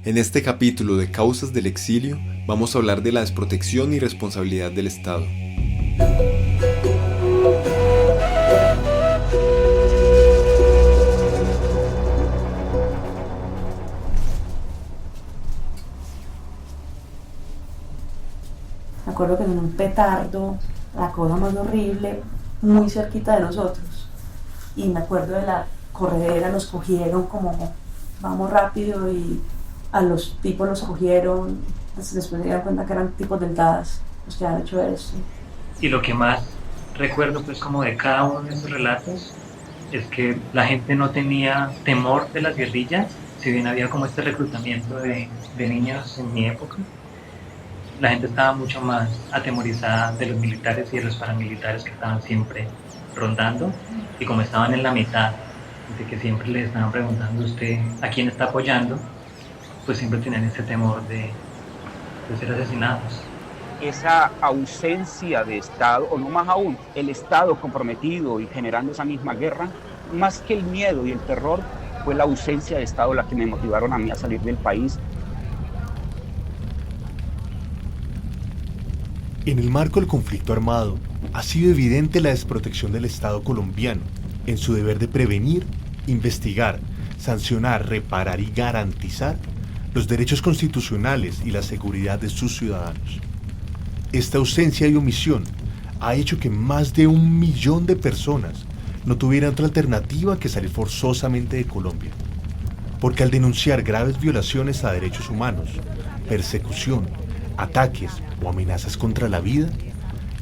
En este capítulo de Causas del Exilio vamos a hablar de la desprotección y responsabilidad del Estado. Me acuerdo que en un petardo, la cosa más horrible, muy cerquita de nosotros. Y me acuerdo de la corredera, los cogieron como vamos rápido y a los tipos los cogieron. Después se dieron cuenta que eran tipos delgadas los que habían hecho eso. Y lo que más recuerdo pues como de cada uno de esos relatos es que la gente no tenía temor de las guerrillas, si bien había como este reclutamiento de niños en mi época. La gente estaba mucho más atemorizada de los militares y de los paramilitares que estaban siempre rondando, y como estaban en la mitad de que siempre les estaban preguntando usted a quién está apoyando, pues siempre tenían ese temor de ser asesinados. Esa ausencia de Estado, o no más aún, el Estado comprometido y generando esa misma guerra, más que el miedo y el terror, fue la ausencia de Estado la que me motivaron a mí a salir del país. En el marco del conflicto armado, ha sido evidente la desprotección del Estado colombiano en su deber de prevenir, investigar, sancionar, reparar y garantizar los derechos constitucionales y la seguridad de sus ciudadanos. Esta ausencia y omisión ha hecho que más de 1 millón de personas no tuvieran otra alternativa que salir forzosamente de Colombia. Porque al denunciar graves violaciones a derechos humanos, persecución, ataques o amenazas contra la vida,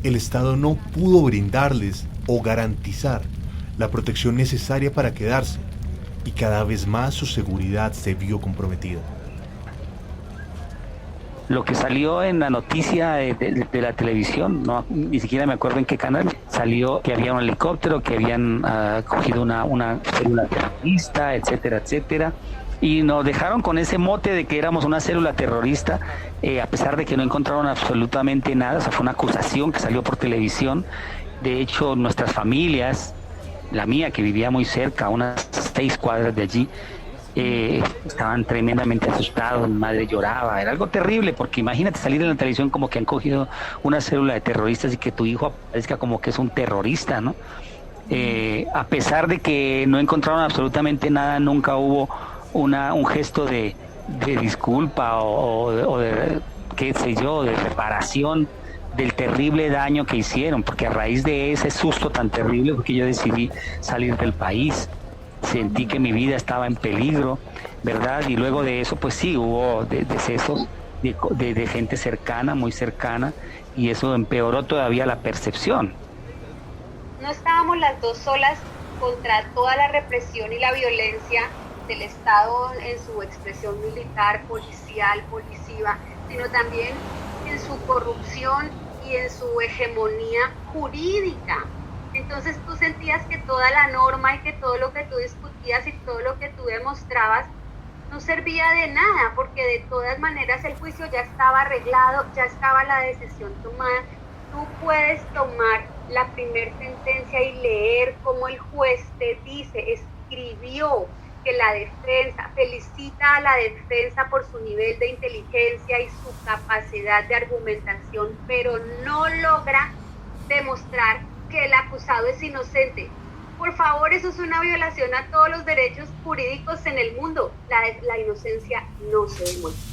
el Estado no pudo brindarles o garantizar la protección necesaria para quedarse, y cada vez más su seguridad se vio comprometida. Lo que salió en la noticia de la televisión, no, ni siquiera me acuerdo en qué canal, salió que había un helicóptero, que habían cogido una célula terrorista, etcétera, etcétera. Y nos dejaron con ese mote de que éramos una célula terrorista, a pesar de que no encontraron absolutamente nada. O sea, fue una acusación que salió por televisión. De hecho, nuestras familias, la mía que vivía muy cerca, a unas 6 cuadras de allí, estaban tremendamente asustados. Mi madre lloraba, era algo terrible, porque imagínate salir en la televisión como que han cogido una célula de terroristas y que tu hijo aparezca como que es un terrorista, ¿no? A pesar de que no encontraron absolutamente nada, nunca hubo un gesto de disculpa o de, qué sé yo, de reparación del terrible daño que hicieron, porque a raíz de ese susto tan terrible porque yo decidí salir del país, sentí que mi vida estaba en peligro, ¿verdad? Y luego de eso pues sí, hubo decesos de gente cercana, muy cercana, y eso empeoró todavía la percepción. No estábamos las dos solas contra toda la represión y la violencia del Estado en su expresión militar, policial, policiva, sino también en su corrupción y en su hegemonía jurídica. Entonces tú sentías que toda la norma y que todo lo que tú discutías y todo lo que tú demostrabas no servía de nada, porque de todas maneras el juicio ya estaba arreglado, ya estaba la decisión tomada. Tú puedes tomar la primer sentencia y leer cómo el juez te dice, escribió que la defensa, felicita a la defensa por su nivel de inteligencia y su capacidad de argumentación, pero no logra demostrar que el acusado es inocente. Por favor, eso es una violación a todos los derechos jurídicos en el mundo. La inocencia no se demuestra.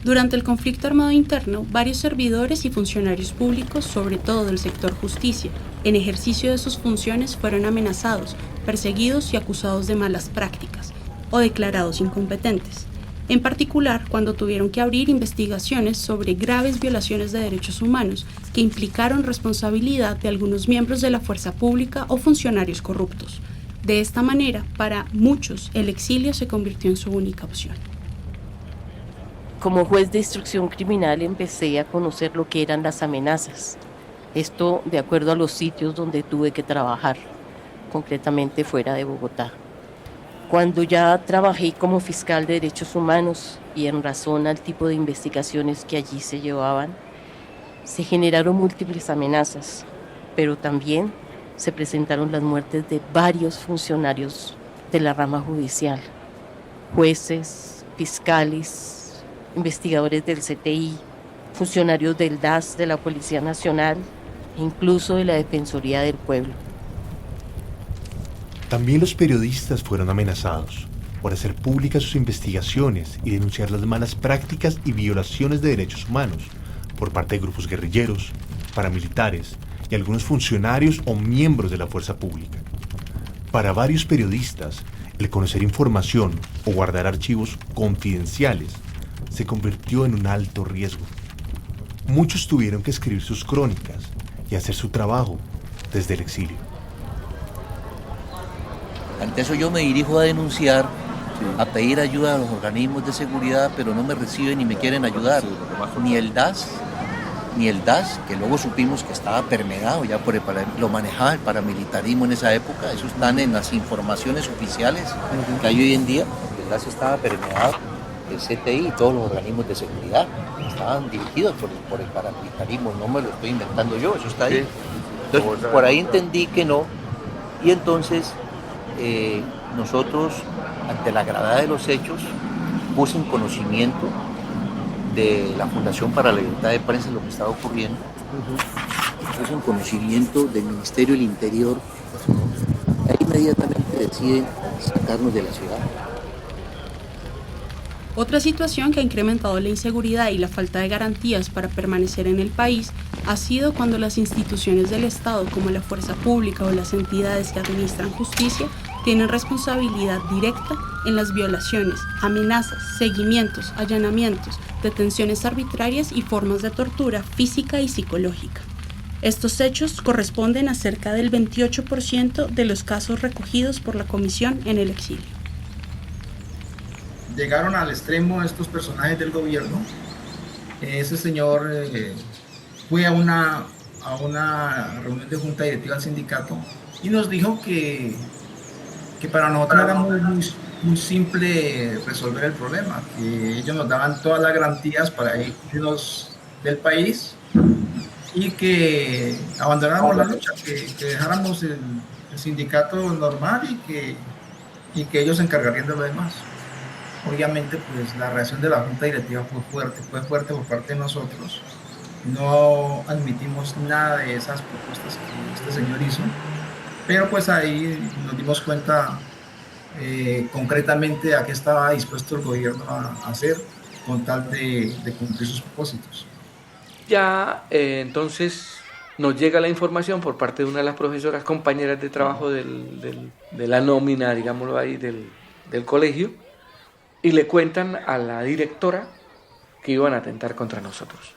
Durante el conflicto armado interno, varios servidores y funcionarios públicos, sobre todo del sector justicia, en ejercicio de sus funciones fueron amenazados, perseguidos y acusados de malas prácticas o declarados incompetentes. En particular, cuando tuvieron que abrir investigaciones sobre graves violaciones de derechos humanos que implicaron responsabilidad de algunos miembros de la fuerza pública o funcionarios corruptos. De esta manera, para muchos, el exilio se convirtió en su única opción. Como juez de instrucción criminal empecé a conocer lo que eran las amenazas. Esto de acuerdo a los sitios donde tuve que trabajar, concretamente fuera de Bogotá. Cuando ya trabajé como fiscal de derechos humanos y en razón al tipo de investigaciones que allí se llevaban, se generaron múltiples amenazas, pero también se presentaron las muertes de varios funcionarios de la rama judicial. jueces, fiscales, investigadores del CTI, funcionarios del DAS, de la Policía Nacional e incluso de la Defensoría del Pueblo. También los periodistas fueron amenazados por hacer públicas sus investigaciones y denunciar las malas prácticas y violaciones de derechos humanos por parte de grupos guerrilleros, paramilitares y algunos funcionarios o miembros de la fuerza pública. Para varios periodistas, el conocer información o guardar archivos confidenciales se convirtió en un alto riesgo. Muchos tuvieron que escribir sus crónicas y hacer su trabajo desde el exilio. Ante eso yo me dirijo a denunciar, a pedir ayuda a los organismos de seguridad, pero no me reciben ni me quieren ayudar, ni el DAS, que luego supimos que estaba permeado ya por lo manejaba el paramilitarismo en esa época. Eso están en las informaciones oficiales que hay hoy en día. El DAS estaba permeado, el CTI y todos los organismos de seguridad estaban dirigidos por el paramilitarismo, no me lo estoy inventando yo, eso está ahí. Entonces por ahí entendí que no, y entonces nosotros, ante la gravedad de los hechos, puse en conocimiento de la Fundación para la Libertad de Prensa lo que estaba ocurriendo, puse en conocimiento del Ministerio del Interior. Ahí inmediatamente deciden sacarnos de la ciudad. Otra situación que ha incrementado la inseguridad y la falta de garantías para permanecer en el país ha sido cuando las instituciones del Estado, como la fuerza pública o las entidades que administran justicia, tienen responsabilidad directa en las violaciones, amenazas, seguimientos, allanamientos, detenciones arbitrarias y formas de tortura física y psicológica. Estos hechos corresponden a cerca del 28% de los casos recogidos por la Comisión en el exilio. Llegaron al extremo estos personajes del gobierno. Ese señor fue a una reunión de junta directiva del sindicato y nos dijo que para nosotros era muy simple resolver el problema, que ellos nos daban todas las garantías para irnos del país y que abandonáramos la lucha, que dejáramos el sindicato normal y que ellos se encargarían de lo demás. Obviamente, pues la reacción de la junta directiva fue fuerte por parte de nosotros. No admitimos nada de esas propuestas que este señor hizo, pero pues ahí nos dimos cuenta concretamente a qué estaba dispuesto el gobierno a hacer con tal de cumplir sus propósitos. Ya entonces nos llega la información por parte de una de las profesoras compañeras de trabajo de la nómina, digámoslo ahí, del colegio, y le cuentan a la directora que iban a atentar contra nosotros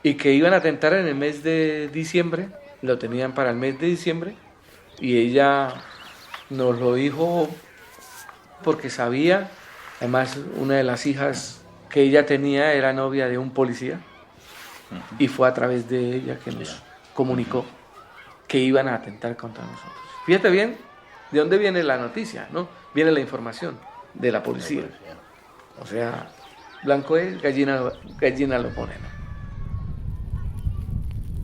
y que iban a atentar en el mes de diciembre, lo tenían para el mes de diciembre, y ella nos lo dijo porque sabía, además una de las hijas que ella tenía era novia de un policía y fue a través de ella que nos comunicó que iban a atentar contra nosotros. Fíjate bien de dónde viene la noticia, ¿no? Viene la información de la policía. O sea, blanco es, gallina lo pone, ¿no?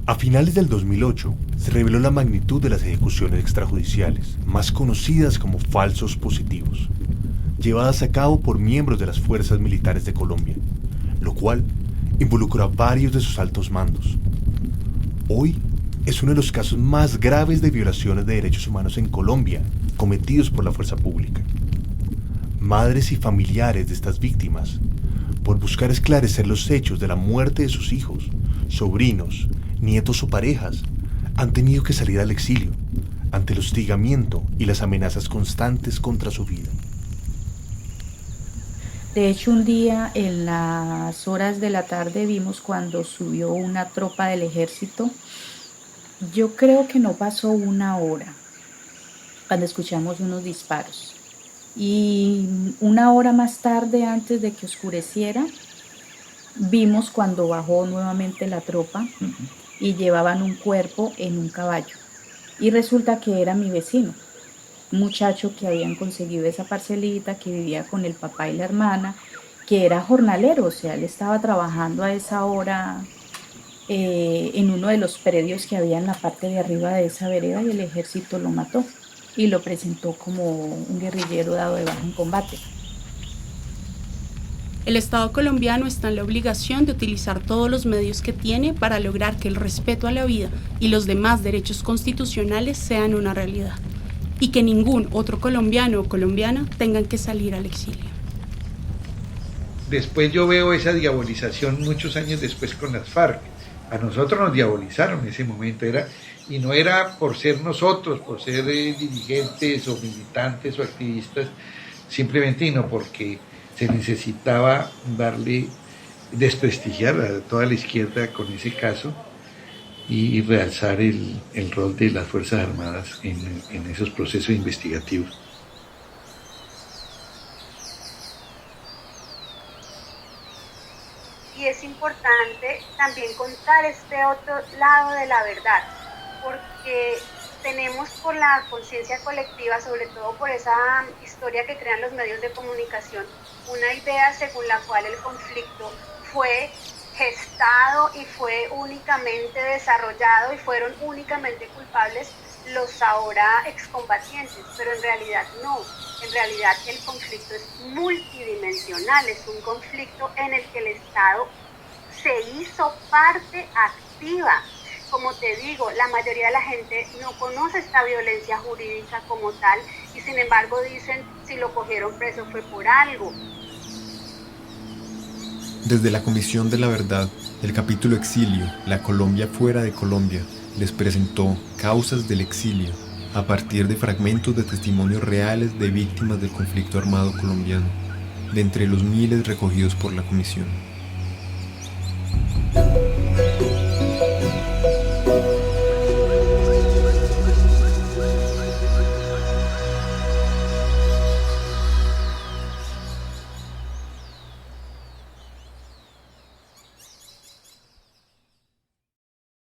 A finales del 2008 se reveló la magnitud de las ejecuciones extrajudiciales, más conocidas como falsos positivos, llevadas a cabo por miembros de las fuerzas militares de Colombia, lo cual involucró a varios de sus altos mandos. Hoy es uno de los casos más graves de violaciones de derechos humanos en Colombia, cometidos por la fuerza pública. Madres y familiares de estas víctimas, por buscar esclarecer los hechos de la muerte de sus hijos, sobrinos, nietos o parejas, han tenido que salir al exilio ante el hostigamiento y las amenazas constantes contra su vida. De hecho, un día en las horas de la tarde vimos cuando subió una tropa del ejército. Yo creo que no pasó una hora cuando escuchamos unos disparos. Y una hora más tarde, antes de que oscureciera, vimos cuando bajó nuevamente la tropa y llevaban un cuerpo en un caballo. Y resulta que era mi vecino, un muchacho que habían conseguido esa parcelita, que vivía con el papá y la hermana, que era jornalero, o sea, él estaba trabajando a esa hora en uno de los predios que había en la parte de arriba de esa vereda, y el ejército lo mató y lo presentó como un guerrillero dado de baja en combate. El Estado colombiano está en la obligación de utilizar todos los medios que tiene para lograr que el respeto a la vida y los demás derechos constitucionales sean una realidad, y que ningún otro colombiano o colombiana tengan que salir al exilio. Después yo veo esa diabolización muchos años después con las FARC. A nosotros nos diabolizaron en ese momento, y no era por ser nosotros, por ser dirigentes o militantes o activistas, simplemente, sino porque se necesitaba desprestigiar a toda la izquierda con ese caso y realzar el rol de las Fuerzas Armadas en esos procesos investigativos. Y es importante también contar este otro lado de la verdad, porque tenemos por la conciencia colectiva, sobre todo por esa historia que crean los medios de comunicación, una idea según la cual el conflicto fue gestado y fue únicamente desarrollado y fueron únicamente culpables los ahora excombatientes, pero en realidad no. En realidad el conflicto es multidimensional, es un conflicto en el que el Estado se hizo parte activa. Como te digo, la mayoría de la gente no conoce esta violencia jurídica como tal y sin embargo dicen si lo cogieron preso fue por algo. Desde la Comisión de la Verdad, el capítulo Exilio, la Colombia fuera de Colombia, les presentó Causas del Exilio, a partir de fragmentos de testimonios reales de víctimas del conflicto armado colombiano, de entre los miles recogidos por la Comisión.